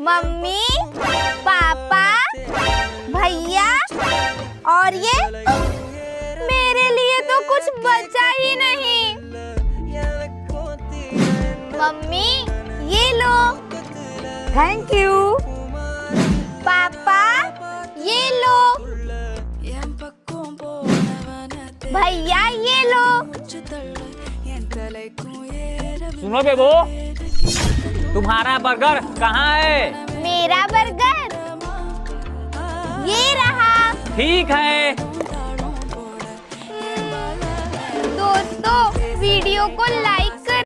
Mummy, पापा, भैया और ये मेरे लिए तो कुछ बचा ही नहीं। मम्मी ये लो। Thank you. पापा ये लो। भैया ये लो। सुनो बेबो, तुम्हारा बर्गर कहाँ है? मेरा बर्गर ये रहा। ठीक है। दोस्तों वीडियो को लाइक